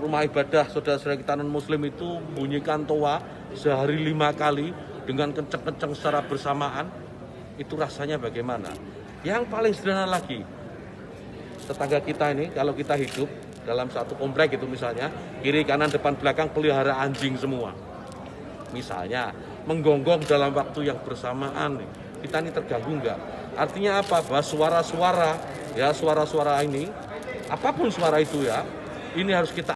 rumah ibadah saudara-saudara kita non-muslim itu bunyikan toa sehari 5 kali dengan kenceng-kenceng secara bersamaan, itu rasanya bagaimana? Yang paling sederhana lagi, tetangga kita ini kalau kita hidup dalam satu komplek itu misalnya, kiri, kanan, depan, belakang pelihara anjing semua. Misalnya, menggonggong dalam waktu yang bersamaan, kita ini terganggu nggak? Artinya apa? Bahwa suara-suara ini, apapun suara itu ya, ini harus kita